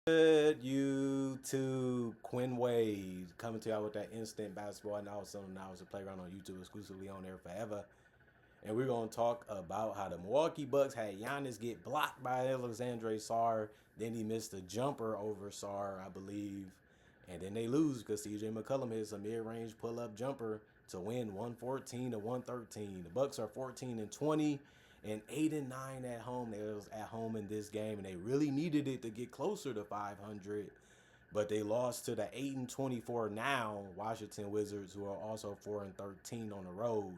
Good YouTube, Quinn Wade coming to y'all with that instant basketball analysis a playground on YouTube, exclusively on there forever. And we're gonna talk about how the Milwaukee Bucks had Giannis get blocked by Alexandre Sarr. Then he missed a jumper over Sarr, I believe. And then they lose because CJ McCollum hits a mid-range pull-up jumper to win 114 to 113. The Bucks are 14-20 and 8-9 at home. They was at home in this game, and they really needed it to get closer to 500. But they lost to the 8-24 now Washington Wizards, who are also 4-13 on the road.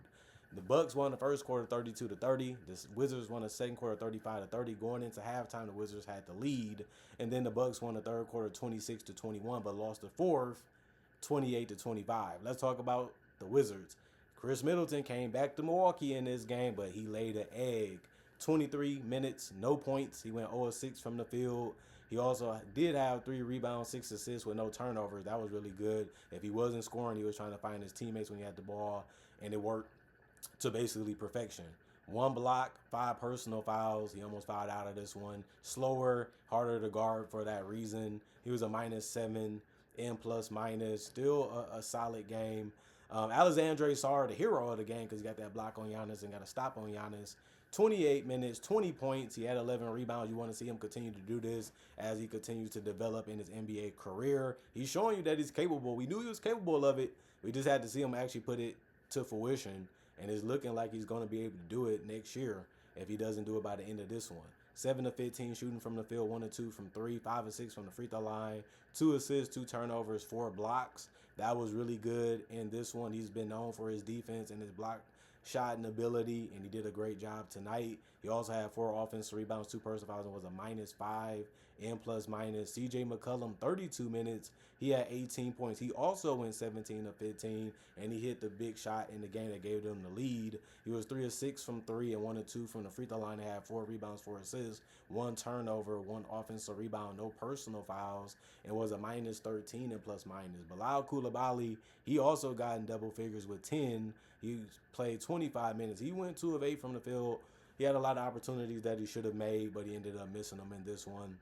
The Bucks won the first quarter 32-30. The Wizards won the second quarter 35-30. Going into halftime, the Wizards had the lead, and then the Bucks won the third quarter 26-21, but lost the fourth 28-25. Let's talk about the Wizards. Chris Middleton came back to Milwaukee in this game, but he laid an egg. 23 minutes, no points. He went 0-6 from the field. He also did have 3 rebounds, 6 assists with no turnovers. That was really good. If he wasn't scoring, he was trying to find his teammates when he had the ball, and it worked to basically perfection. 1 block, 5 personal fouls. He almost fouled out of this one. Slower, harder to guard for that reason. He was a -7 in plus minus. Still a solid game. Alexandre Sarr, the hero of the game, because he got that block on Giannis and got a stop on Giannis. 28 minutes, 20 points. He had 11 rebounds. You want to see him continue to do this as he continues to develop in his NBA career. He's showing you that he's capable. We knew he was capable of it. We just had to see him actually put it to fruition. And it's looking like he's going to be able to do it next year if he doesn't do it by the end of this one. 7-15 shooting from the field, 1-2 from 3, 5-6 from the free throw line, 2 assists, 2 turnovers, 4 blocks. That was really good in this one. He's been known for his defense and his block shotting ability, and he did a great job tonight. He also had 4 offensive rebounds, 2 personal fouls, and was a -5 in plus minus. CJ McCollum, 32 minutes. He had 18 points. He also went 17-15, and he hit the big shot in the game that gave them the lead. He was 3-6 from 3 and 1-2 from the free throw line. He had 4 rebounds, 4 assists, 1 turnover, 1 offensive rebound, no personal fouls, and was a -13 in plus minus. Bilal Coulibaly, he also got in double figures with 10. He played 25 minutes. He went 2 of 8 from the field. He had a lot of opportunities that he should have made, but he ended up missing them in this one.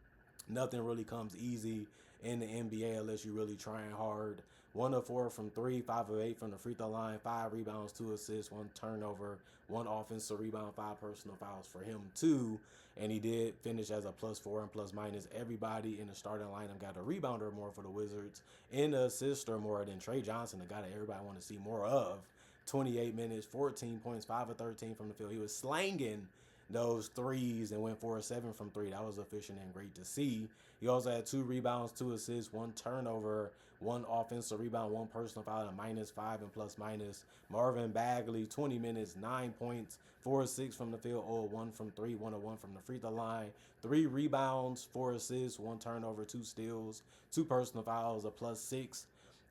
Nothing really comes easy in the NBA unless you're really trying hard. 1 of 4 from 3, 5 of 8 from the free throw line, 5 rebounds, 2 assists, 1 turnover, 1 offensive rebound, 5 personal fouls for him too. And he did finish as a +4 and plus minus. Everybody in the starting lineup got a rebounder or more for the Wizards, and an assist or more than Trey Johnson, the guy that everybody want to see more of. 28 minutes, 14 points, 5 of 13 from the field. He was slanging those threes and went 4 of 7 from 3. That was efficient and great to see. He also had 2 rebounds, 2 assists, 1 turnover, 1 offensive rebound, 1 personal foul, and -5 and plus minus. Marvin Bagley, 20 minutes, 9 points, 4 of 6 from the field, 0 of 1 from 3, 1 of 1 from the free throw line, 3 rebounds, 4 assists, 1 turnover, 2 steals, 2 personal fouls, a +6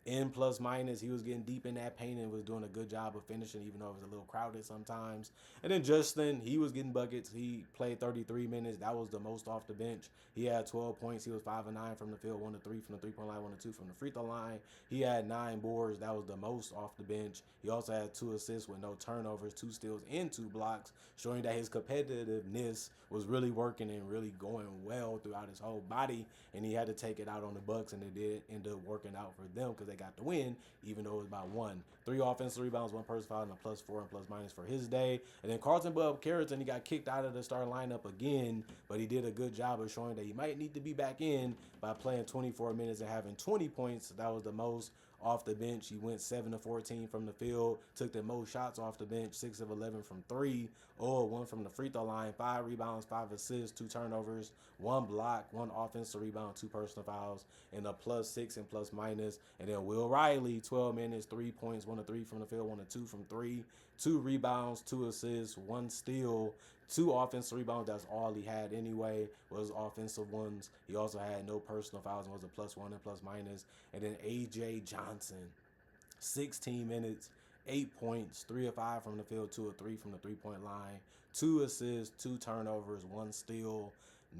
in plus minus. He was getting deep in that paint and was doing a good job of finishing, even though it was a little crowded sometimes. And then Justin, he was getting buckets. He played 33 minutes. That was the most off the bench. He had 12 points. He was 5 of 9 from the field, 1 of 3 from the three-point line, 1 of 2 from the free throw line. He had 9 boards. That was the most off the bench. He also had 2 assists with no turnovers, 2 steals, and 2 blocks, showing that his competitiveness was really working and really going well throughout his whole body. And he had to take it out on the Bucks, and it did end up working out for them because they got the win, even though it was by 1. 3 offensive rebounds, 1 personal foul, and a +4 and plus minus for his day. And then Carlton Bub Carrington, he got kicked out of the starting lineup again, but he did a good job of showing that he might need to be back in by playing 24 minutes and having 20 points. That was the most off the bench. He went 7 of 14 from the field, took the most shots off the bench, 6 of 11 from 3, 0 of 1 from the free throw line, 5 rebounds, 5 assists, 2 turnovers, 1 block, 1 offensive rebound, 2 personal fouls, and a +6 and plus minus. And then Will Riley, 12 minutes, 3 points, 1 of 3 from the field, 1 of 2 from 3, 2 rebounds, 2 assists, 1 steal, 2 offensive rebounds. That's all he had anyway, was offensive ones. He also had no personal fouls and was a +1 and plus minus. And then AJ Johnson, 16 minutes, 8 points, 3 of 5 from the field, 2 of 3 from the three-point line, 2 assists, 2 turnovers, 1 steal,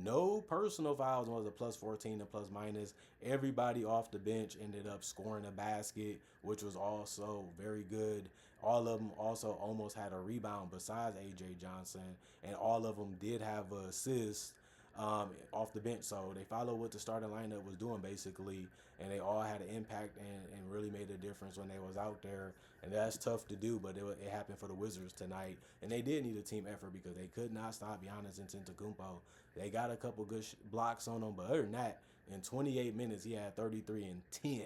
no personal fouls, and was a +14 and plus minus. Everybody off the bench ended up scoring a basket, which was also very good. All of them also almost had a rebound besides AJ Johnson, and all of them did have an assist. off the bench. So they followed what the starting lineup was doing basically, and they all had an impact and really made a difference when they was out there. And that's tough to do, but it happened for the Wizards tonight, and they did need a team effort because they could not stop Giannis Antetokounmpo. They got a couple good blocks on him, but other than that, in 28 minutes he had 33 and 10,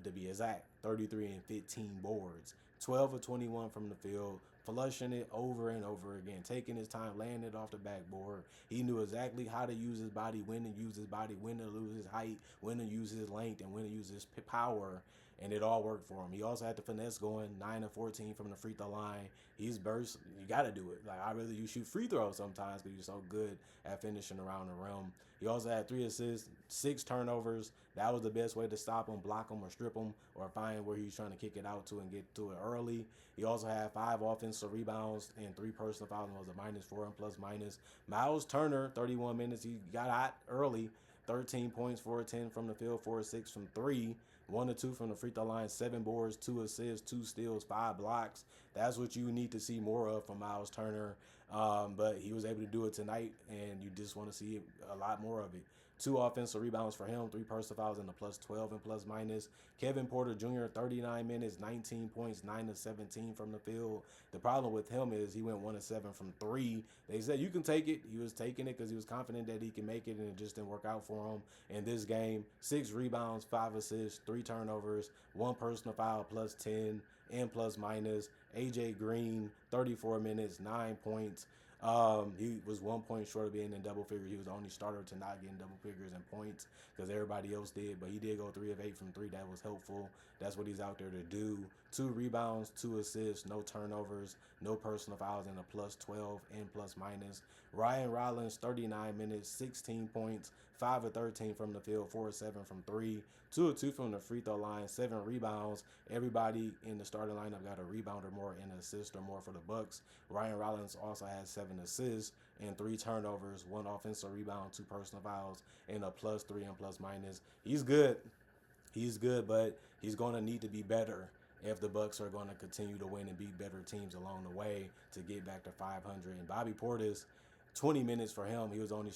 to be exact, 33 and 15 boards, 12 of 21 from the field, flushing it over and over again, taking his time, laying it off the backboard. He knew exactly how to use his body, when to use his body, when to lose his height, when to use his length, and when to use his power. And it all worked for him. He also had the finesse going, 9 of 14 from the free throw line. He's burst. You got to do it. Like, I'd rather you shoot free throws sometimes because you're so good at finishing around the rim. He also had 3 assists, 6 turnovers. That was the best way to stop him, block him, or strip him, or find where he's trying to kick it out to and get to it early. He also had 5 offensive rebounds and 3 personal fouls, and was a -4 and plus minus. Miles Turner, 31 minutes. He got hot early. 13 points, 4 of 10 from the field, 4 of 6 from 3. 1 or 2 from the free throw line, 7 boards, 2 assists, 2 steals, 5 blocks. That's what you need to see more of from Miles Turner. But he was able to do it tonight, and you just want to see a lot more of it. 2 offensive rebounds for him, 3 personal fouls, and a +12 and plus minus. Kevin Porter Jr., 39 minutes, 19 points, 9 of 17 from the field. The problem with him is he went 1 of 7 from 3. They said you can take it. He was taking it because he was confident that he can make it, and it just didn't work out for him in this game. 6 rebounds, 5 assists, 3 turnovers, 1 personal foul, +10 and plus minus. AJ Green, 34 minutes, 9 points. He was 1 point short of being in double figures. He was the only starter to not get in double figures in points because everybody else did. But he did go 3 of 8 from 3. That was helpful. That's what he's out there to do. 2 rebounds, 2 assists, no turnovers, no personal fouls, and a +12 and plus minus. Ryan Rollins, 39 minutes, 16 points, 5 of 13 from the field, 4 of 7 from 3, 2 of 2 from the free throw line, 7 rebounds. Everybody in the starting lineup got a rebound or more and an assist or more for the Bucks. Ryan Rollins also had 7 assists and 3 turnovers, 1 offensive rebound, 2 personal fouls, and a +3 and plus minus. He's good. He's good, but he's going to need to be better if the Bucks are going to continue to win and beat better teams along the way to get back to 500. And Bobby Portis, 20 minutes for him. He was the only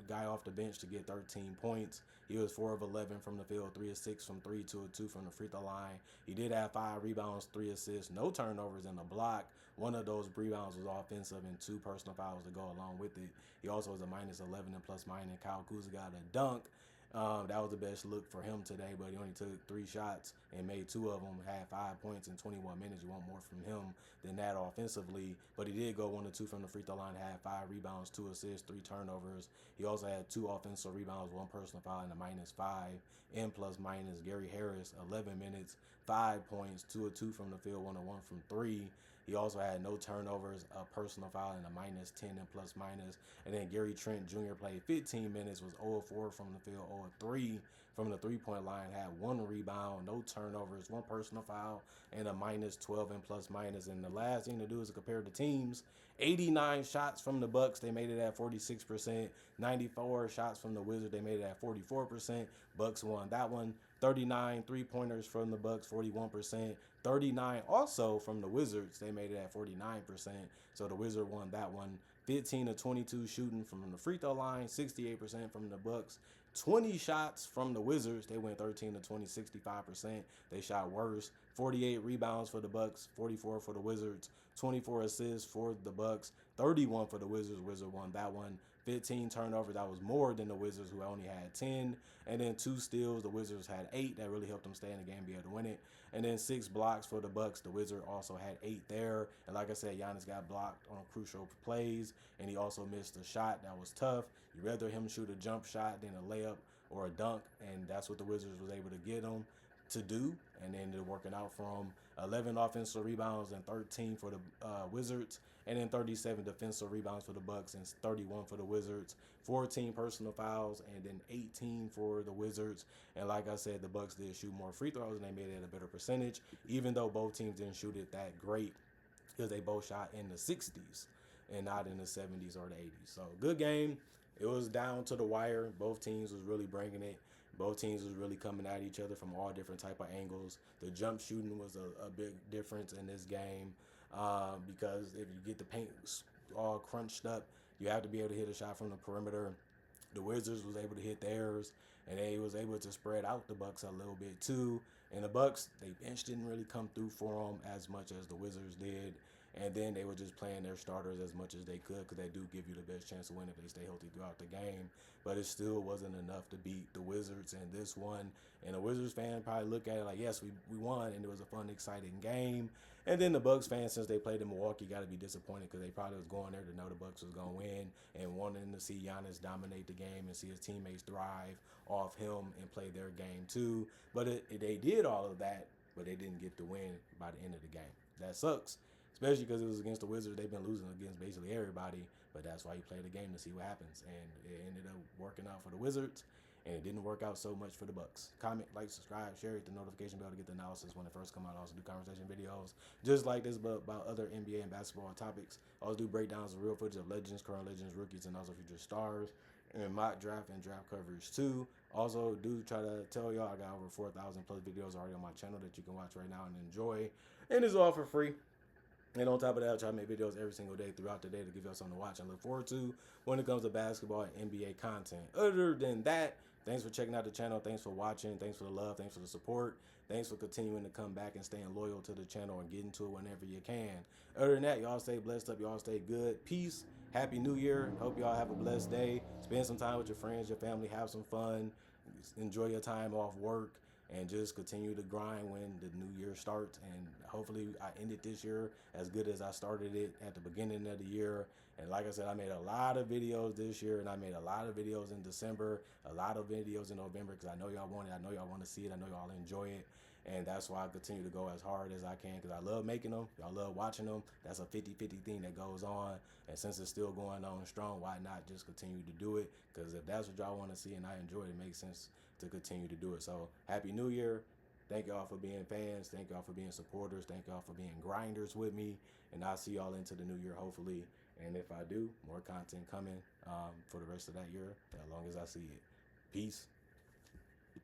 guy off the bench to get 13 points. He was 4 of 11 from the field, 3 of 6 from 3, 2 of 2 from the free throw line. He did have 5 rebounds, 3 assists, no turnovers in the block. One of those rebounds was offensive and 2 personal fouls to go along with it. He also was a -11 and plus minus. Kyle Kuzma got a dunk. That was the best look for him today, but he only took 3 shots and made 2 of them, had 5 points in 21 minutes. You want more from him than that offensively, but he did go 1 of 2 from the free throw line, had 5 rebounds, 2 assists, 3 turnovers. He also had 2 offensive rebounds, 1 personal foul, and a -5 and plus minus. Gary Harris, 11 minutes, 5 points, 2 of 2 from the field, 1 of 1 from 3. He also had no turnovers, a personal foul, and a -10 and plus minus. And then Gary Trent Jr. played 15 minutes, was 0 of 4 from the field, 0 of 3 from the three-point line, had 1 rebound, no turnovers, 1 personal foul, and a -12 and plus minus. And the last thing to do is to compare the teams. 89 shots from the Bucks, they made it at 46%. 94 shots from the Wizards, they made it at 44%. Bucks won that one. 39 three-pointers from the Bucks, 41%. 39 also from the Wizards, they made it at 49%. So the Wizard won that one. 15 of 22 shooting from the free throw line, 68% from the Bucks. 20 shots from the Wizards, they went 13 to 20, 65%. They shot worse. 48 rebounds for the Bucks, 44 for the Wizards. 24 assists for the Bucks, 31 for the Wizards. Wizard won that one. 15 turnovers, that was more than the Wizards, who only had 10. And then 2 steals, the Wizards had 8. That really helped them stay in the game, be able to win it. And then 6 blocks for the Bucks. The Wizards also had 8 there. And like I said, Giannis got blocked on crucial plays, and he also missed a shot that was tough. You'd rather him shoot a jump shot than a layup or a dunk, and that's what the Wizards was able to get him to do, and then ended up working out for him. 11 offensive rebounds and 13 for the Wizards, and then 37 defensive rebounds for the Bucks and 31 for the Wizards. 14 personal fouls and then 18 for the Wizards. And like I said, the Bucks did shoot more free throws and they made it at a better percentage, even though both teams didn't shoot it that great because they both shot in the 60s and not in the 70s or the 80s. So good game. It was down to the wire. Both teams was really bringing it. Both teams was really coming at each other from all different type of angles. The jump shooting was a big difference in this game because if you get the paint all crunched up, you have to be able to hit a shot from the perimeter. The Wizards was able to hit theirs, and they was able to spread out the Bucks a little bit too. And the Bucks, they bench didn't really come through for them as much as the Wizards did. And then they were just playing their starters as much as they could because they do give you the best chance to win if they stay healthy throughout the game. But it still wasn't enough to beat the Wizards in this one. And the Wizards fan probably look at it like, yes, we won, and it was a fun, exciting game. And then the Bucks fans, since they played in Milwaukee, got to be disappointed because they probably was going there to know the Bucks was going to win and wanting to see Giannis dominate the game and see his teammates thrive off him and play their game too. But they did all of that, but they didn't get the win by the end of the game. That sucks, especially because it was against the Wizards. They've been losing against basically everybody, but that's why you play the game to see what happens. And it ended up working out for the Wizards, and it didn't work out so much for the Bucks. Comment, like, subscribe, share, hit the notification bell to get the analysis when it first come out. I also do conversation videos just like this, but about other NBA and basketball topics. I also do breakdowns of real footage of legends, current legends, rookies, and also future stars, and mock draft and draft coverage too. Also, do try to tell y'all I got over 4,000 plus videos already on my channel that you can watch right now and enjoy, and it's all for free. And on top of that, I'll try to make videos every single day throughout the day to give y'all something to watch and look forward to when it comes to basketball and NBA content. Other than that, thanks for checking out the channel. Thanks for watching. Thanks for the love. Thanks for the support. Thanks for continuing to come back and staying loyal to the channel and getting to it whenever you can. Other than that, y'all stay blessed up. Y'all stay good. Peace. Happy New Year. Hope y'all have a blessed day. Spend some time with your friends, your family. Have some fun. Enjoy your time off work. And just continue to grind when the new year starts. And hopefully I ended this year as good as I started it at the beginning of the year. And like I said, I made a lot of videos this year, and I made a lot of videos in December, a lot of videos in November, because I know y'all want it. I know y'all want to see it. I know y'all enjoy it. And that's why I continue to go as hard as I can, because I love making them. Y'all love watching them. That's a 50-50 thing that goes on. And since it's still going on strong, why not just continue to do it? Because if that's what y'all want to see and I enjoy it, it makes sense to continue to do it. So Happy New Year. Thank y'all for being fans. Thank y'all for being supporters. Thank y'all for being grinders with me. And I'll see y'all into the new year, hopefully. And if I do, more content coming for the rest of that year, as long as I see it. Peace.